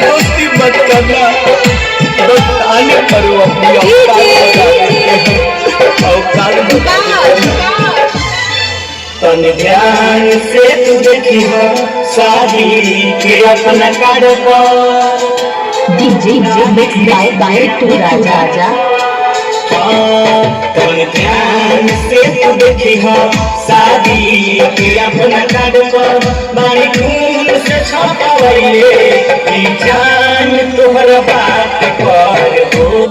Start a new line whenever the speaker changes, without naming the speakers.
दोस्ती मत करना, बस आने पर वो अपनी औकात बता देते हैं। तन ध्यान से तू देखी हो शादी के अपना कारोबार।
डीजे मिक्स बाय टू राजा।
तन ध्यान से तू देखी हो शादी के अपना कारोबार। बारी खून से छपावैले जान तोहरा बात पर हो।